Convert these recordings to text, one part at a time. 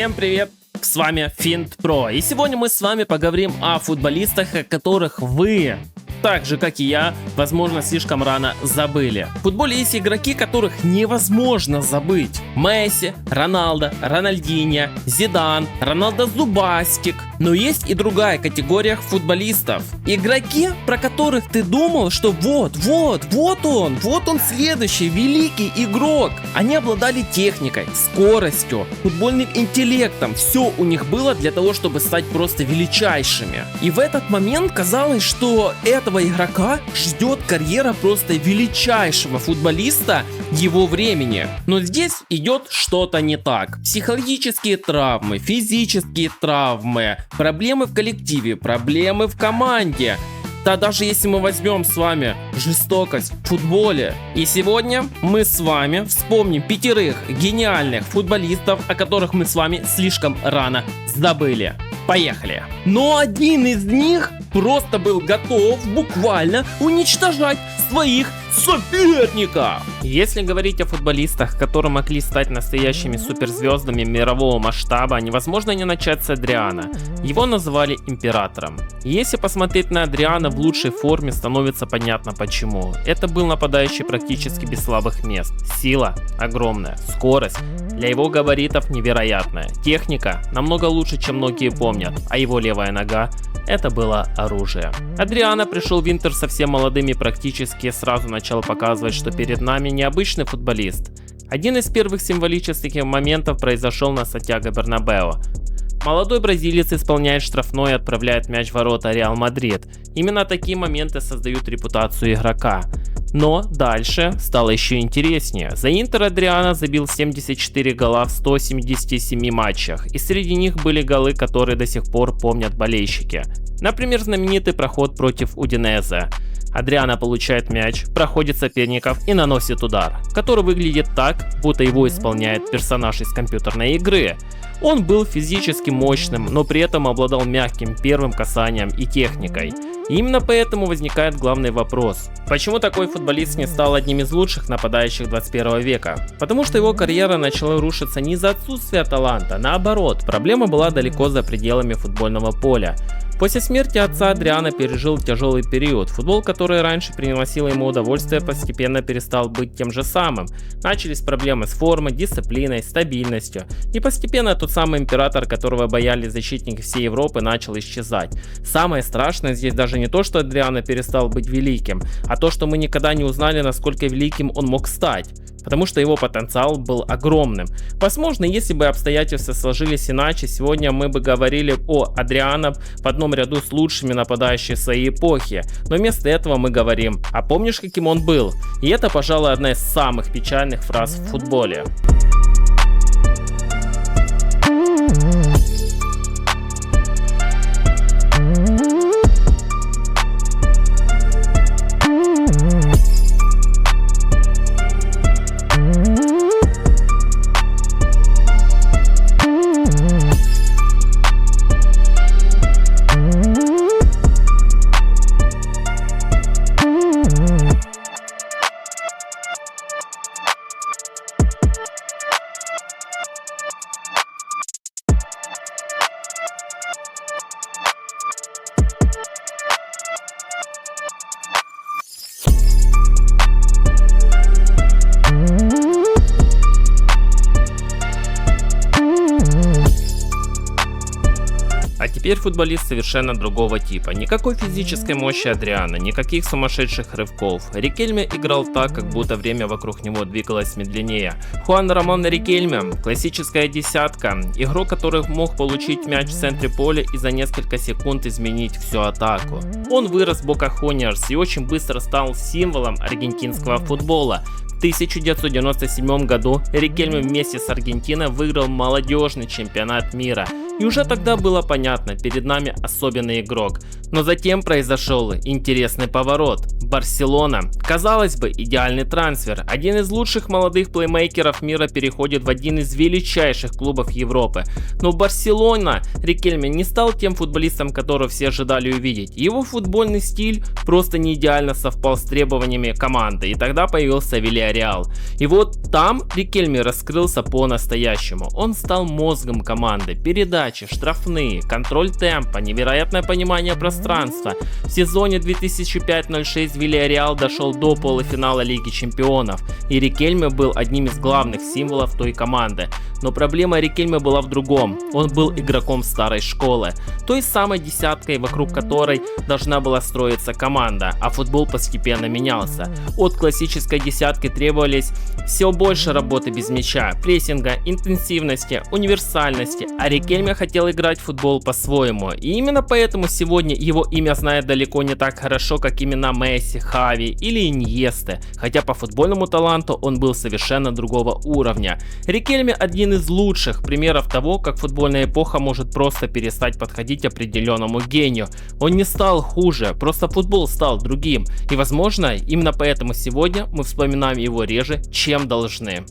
Всем привет! С вами Финт Про, и сегодня мы с вами поговорим о футболистах, о которых вы, так же как и я, возможно, слишком рано забыли. В футболе есть игроки, которых невозможно забыть. Месси, Роналдо, Рональдиньо, Зидан, Роналдо Зубастик. Но есть и другая категория футболистов. Игроки, про которых ты думал, что вот он следующий великий игрок. Они обладали техникой, скоростью, футбольным интеллектом. Все у них было для того, чтобы стать просто величайшими. И в этот момент казалось, что этого игрока ждет карьера просто величайшего футболиста его времени. Но здесь идет что-то не так. Психологические травмы, физические травмы, проблемы в коллективе, проблемы в команде. Да даже если мы возьмем с вами жестокость в футболе. И сегодня мы с вами вспомним 5 гениальных футболистов, о которых мы с вами слишком рано забыли. Поехали! Но один из них просто был готов буквально уничтожать своих соперников. Если говорить о футболистах, которые могли стать настоящими суперзвездами мирового масштаба, невозможно не начать с Адриано. Его называли императором. И если посмотреть на Адриано в лучшей форме, становится понятно почему. Это был нападающий практически без слабых мест. Сила огромная, скорость для его габаритов невероятная. Техника намного лучше, чем многие помнят, а его левая нога — это было оружие. Адриано пришел в Интер совсем молодым и практически сразу начал показывать, что перед нами необычный футболист. Один из первых символических моментов произошел на Сантьяго Бернабеу. Молодой бразилец исполняет штрафной и отправляет мяч в ворота Реал Мадрид. Именно такие моменты создают репутацию игрока. Но дальше стало еще интереснее. За Интер Адриано забил 74 гола в 177 матчах, и среди них были голы, которые до сих пор помнят болельщики. Например, знаменитый проход против Удинезе. Адриано получает мяч, проходит соперников и наносит удар, который выглядит так, будто его исполняет персонаж из компьютерной игры. Он был физически мощным, но при этом обладал мягким первым касанием и техникой. И именно поэтому возникает главный вопрос: почему такой футболист не стал одним из лучших нападающих 21 века? Потому что его карьера начала рушиться не из-за отсутствия таланта, наоборот, проблема была далеко за пределами футбольного поля. После смерти отца Адриано пережил тяжелый период. Футбол, который раньше приносил ему удовольствие, постепенно перестал быть тем же самым. Начались проблемы с формой, дисциплиной, стабильностью. И постепенно тот самый император, которого боялись защитники всей Европы, начал исчезать. Самое страшное здесь даже не то, что Адриано перестал быть великим, а то, что мы никогда не узнали, насколько великим он мог стать. Потому что его потенциал был огромным. Возможно, если бы обстоятельства сложились иначе, сегодня мы бы говорили о Адриано в одном ряду с лучшими нападающими своей эпохи. Но вместо этого мы говорим: а помнишь, каким он был? И это, пожалуй, одна из самых печальных фраз в футболе. А теперь футболист совершенно другого типа. Никакой физической мощи Адриано, никаких сумасшедших рывков. Рикельме играл так, как будто время вокруг него двигалось медленнее. Хуан Рамон Рикельме — классическая десятка. Игрок, который мог получить мяч в центре поля и за несколько секунд изменить всю атаку. Он вырос в Бока Хуниорс и очень быстро стал символом аргентинского футбола. В 1997 году Рикельме вместе с Аргентиной выиграл молодежный чемпионат мира. И уже тогда было понятно, перед нами особенный игрок. Но затем произошел интересный поворот. Барселона. Казалось бы, идеальный трансфер. Один из лучших молодых плеймейкеров мира переходит в один из величайших клубов Европы. Но Барселона Рикельме не стал тем футболистом, которого все ожидали увидеть. Его футбольный стиль просто не идеально совпал с требованиями команды, и тогда появился Вильяреал. И вот там Рикельме раскрылся по-настоящему. Он стал мозгом команды. Передачи, штрафные, контроль темпа, невероятное понимание пространства. В сезоне 2005-06 Вильяреал дошел до полуфинала Лиги Чемпионов, и Рикельме был одним из главных символов той команды. Но проблема Рикельме была в другом. Он был игроком старой школы, той самой десяткой, вокруг которой должна была строиться команда, а футбол постепенно менялся. От классической десятки требовались все больше работы без мяча, прессинга, интенсивности, универсальности, а Рикельме хотел играть в футбол по-своему. И именно поэтому сегодня его имя знает далеко не так хорошо, как имена Месси, Хави или Иньесты, хотя по футбольному таланту он был совершенно другого уровня. Рикельме один из лучших примеров того, как футбольная эпоха может просто перестать подходить определенному гению. Он не стал хуже, просто футбол стал другим, и возможно именно поэтому сегодня мы вспоминаем его реже, чем должны.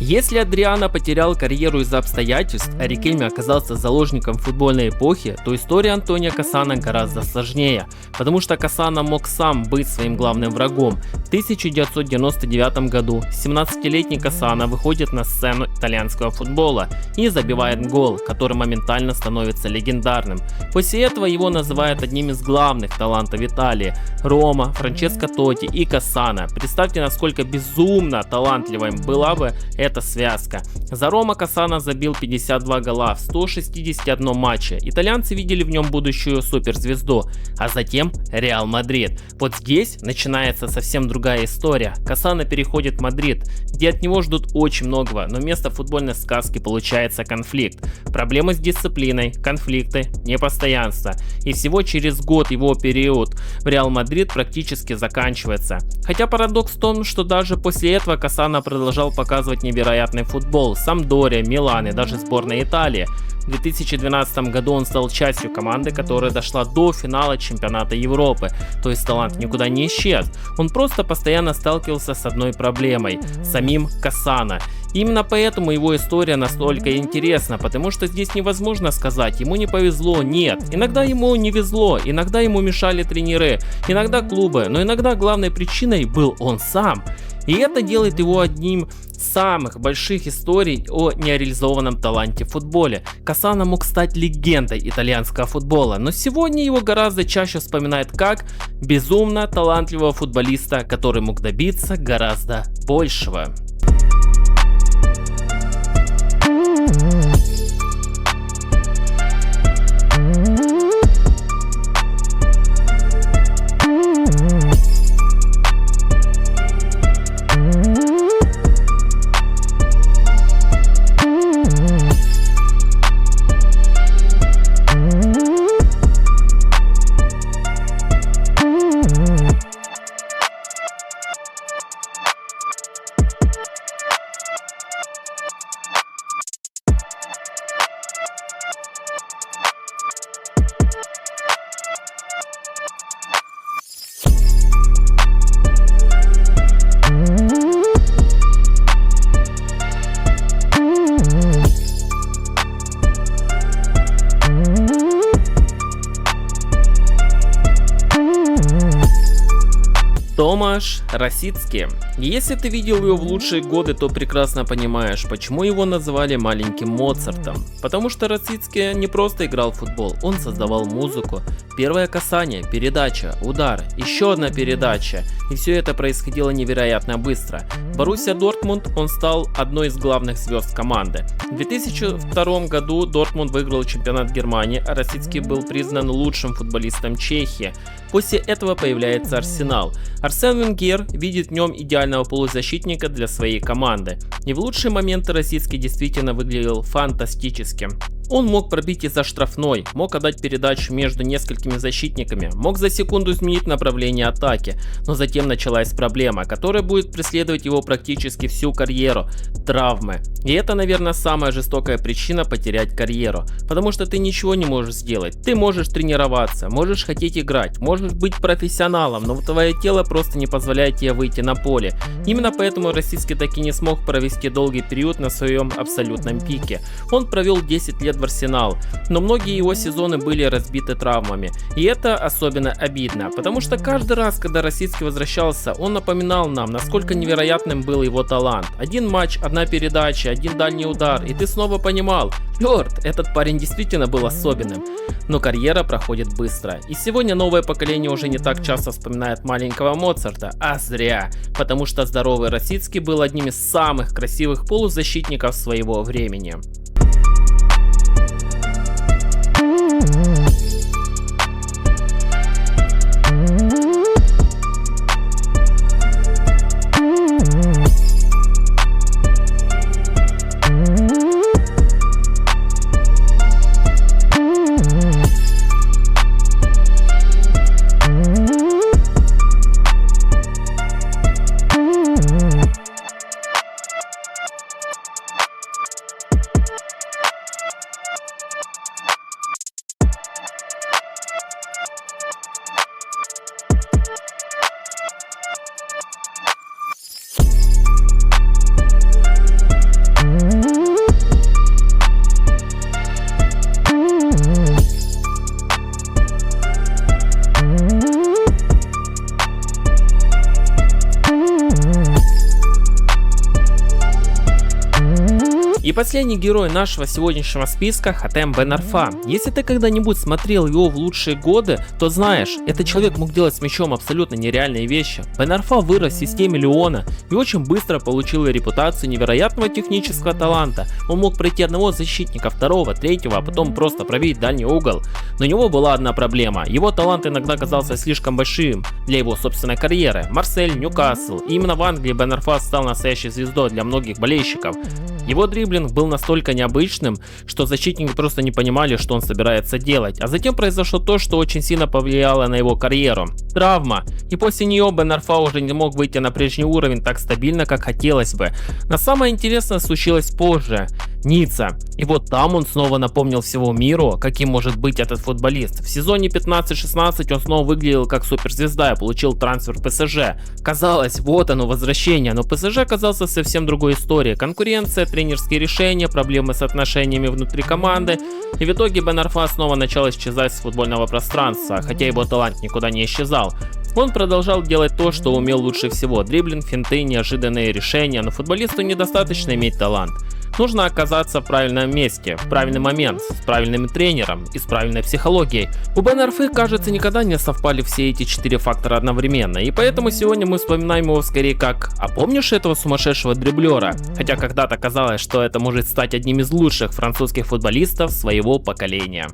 Если Адриано потерял карьеру из-за обстоятельств, а Рикельме оказался заложником футбольной эпохи, то история Антонио Кассано гораздо сложнее, потому что Кассано мог сам быть своим главным врагом. В 1999 году 17-летний Кассано выходит на сцену итальянского футбола и забивает гол, который моментально становится легендарным. После этого его называют одним из главных талантов Италии. Рома, Франческо Тотти и Кассано. Представьте, насколько безумно талантливой была бы эта связка. За Рома Кассано забил 52 гола в 161 матче. Итальянцы видели в нем будущую суперзвезду, а затем Реал Мадрид. Вот здесь начинается совсем другая история. Кассано переходит в Мадрид, где от него ждут очень многого, но вместо футбольной сказки получается конфликт. Проблемы с дисциплиной, конфликты, непостоянство. И всего через год его период в Реал Мадрид практически заканчивается. Хотя парадокс в том, что даже после этого Кассано продолжал показывать невероятный футбол. Самдория, Милан и даже сборная Италии. В 2012 году он стал частью команды, которая дошла до финала чемпионата Европы. То есть талант никуда не исчез. Он просто постоянно сталкивался с одной проблемой – самим Кассано. Именно поэтому его история настолько интересна, потому что здесь невозможно сказать, ему не повезло, нет. Иногда ему не везло, иногда ему мешали тренеры, иногда клубы, но иногда главной причиной был он сам. И это делает его одним из самых больших историй о нереализованном таланте в футболе. Кассано мог стать легендой итальянского футбола, но сегодня его гораздо чаще вспоминают как безумно талантливого футболиста, который мог добиться гораздо большего. Томаш Росицкий. И если ты видел его в лучшие годы, то прекрасно понимаешь, почему его называли маленьким Моцартом. Потому что Росицкий не просто играл в футбол, он создавал музыку. Первое касание, передача, удар, еще одна передача. И все это происходило невероятно быстро. В Боруссия Дортмунд он стал одной из главных звезд команды. В 2002 году Дортмунд выиграл чемпионат Германии, а Росицкий был признан лучшим футболистом Чехии. После этого появляется Арсенал. Арсен Венгер видит в нем идеального полузащитника для своей команды. И в лучшие моменты Росицкий действительно выглядел фантастически. Он мог пробить из-за штрафной, мог отдать передачу между несколькими защитниками, мог за секунду изменить направление атаки, но затем началась проблема, которая будет преследовать его практически всю карьеру – травмы. И это, наверное, самая жестокая причина потерять карьеру, потому что ты ничего не можешь сделать. Ты можешь тренироваться, можешь хотеть играть, можешь быть профессионалом, но твое тело просто не позволяет тебе выйти на поле. Именно поэтому Росицкий таки не смог провести долгий период на своем абсолютном пике. Он провел 10 лет в Арсенал, но многие его сезоны были разбиты травмами. И это особенно обидно, потому что каждый раз, когда Росицкий возвращался, он напоминал нам, насколько невероятным был его талант. Один матч, одна передача, один дальний удар, и ты снова понимал, черт, этот парень действительно был особенным. Но карьера проходит быстро, и сегодня новое поколение уже не так часто вспоминает маленького Моцарта, а зря, потому что здоровый Росицкий был одним из самых красивых полузащитников своего времени. И последний герой нашего сегодняшнего списка — Хатем Бен Арфа. Если ты когда-нибудь смотрел его в лучшие годы, то знаешь, этот человек мог делать с мячом абсолютно нереальные вещи. Бен Арфа вырос в системе Лиона и очень быстро получил репутацию невероятного технического таланта. Он мог пройти одного защитника, второго, третьего, а потом просто пробить дальний угол. Но у него была одна проблема. Его талант иногда казался слишком большим для его собственной карьеры. Марсель, Ньюкасл. И именно в Англии Бен Арфа стал настоящей звездой для многих болельщиков. Его дриблинг был настолько необычным, что защитники просто не понимали, что он собирается делать. А затем произошло то, что очень сильно повлияло на его карьеру. Травма. И после нее Бен Арфа уже не мог выйти на прежний уровень так стабильно, как хотелось бы. Но самое интересное случилось позже. Ницца. И вот там он снова напомнил всему миру, каким может быть этот футболист. В сезоне 15-16 он снова выглядел как суперзвезда и получил трансфер в ПСЖ. Казалось, вот оно возвращение, но ПСЖ оказался совсем другой историей. Конкуренция, тренерские решения, проблемы с отношениями внутри команды. И в итоге Бен Арфа снова начал исчезать с футбольного пространства, хотя его талант никуда не исчезал. Он продолжал делать то, что умел лучше всего: дриблинг, финты, неожиданные решения, но футболисту недостаточно иметь талант. Нужно оказаться в правильном месте, в правильный момент, с правильным тренером и с правильной психологией. У Бен Арфы, кажется, никогда не совпали все эти 4 фактора одновременно, и поэтому сегодня мы вспоминаем его скорее как: а помнишь этого сумасшедшего дриблера? Хотя когда-то казалось, что это может стать одним из лучших французских футболистов своего поколения.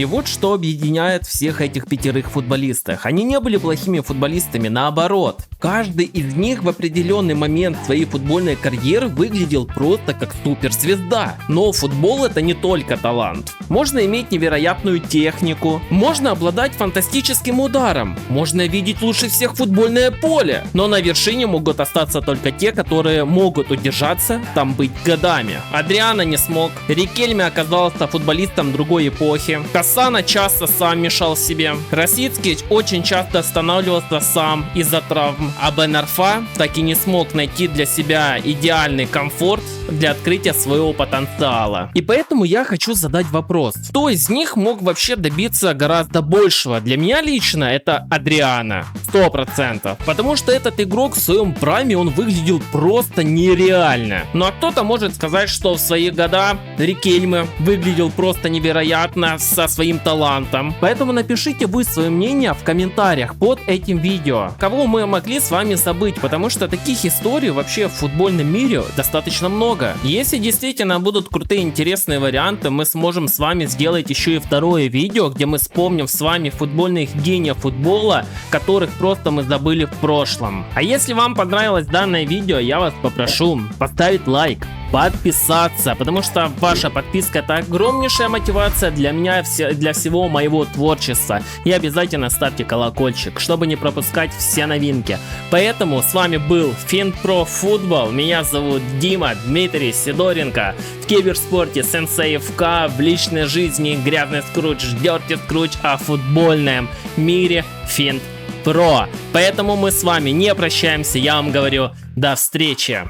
И вот что объединяет всех этих 5 футболистов. Они не были плохими футболистами, наоборот. Каждый из них в определенный момент своей футбольной карьеры выглядел просто как суперзвезда. Но футбол — это не только талант. Можно иметь невероятную технику, можно обладать фантастическим ударом, можно видеть лучше всех футбольное поле. Но на вершине могут остаться только те, которые могут удержаться там быть годами. Адриано не смог, Рикельме оказался футболистом другой эпохи, Кассана часто сам мешал себе, Росицкий очень часто останавливался сам из-за травм, а Бен Арфа так и не смог найти для себя идеальный комфорт для открытия своего потенциала. И поэтому я хочу задать вопрос: кто из них мог вообще добиться гораздо большего? Для меня лично это Адриано, 100%, потому что этот игрок в своем прайме, он выглядел просто нереально. Ну а кто-то может сказать, что в свои года Рикельме выглядел просто невероятно со своим талантом. Поэтому напишите вы свое мнение в комментариях под этим видео, кого мы могли с вами забыть, потому что таких историй вообще в футбольном мире достаточно много. Если действительно будут крутые интересные варианты, мы сможем с вами сделать еще и второе видео, где мы вспомним с вами футбольных гениев футбола, которых просто мы забыли в прошлом. А если вам понравилось данное видео, я вас попрошу поставить лайк, подписаться, потому что ваша подписка — это огромнейшая мотивация для меня, для всего моего творчества. И обязательно ставьте колокольчик, чтобы не пропускать все новинки. Поэтому с вами был FintPro Football. Меня зовут Дима Дмитрий Сидоренко. В киберспорте Сенсей ФК, в личной жизни Грязный Скрудж, Дерти Скрудж, а в футбольном мире FintPro. Поэтому мы с вами не прощаемся, я вам говорю до встречи.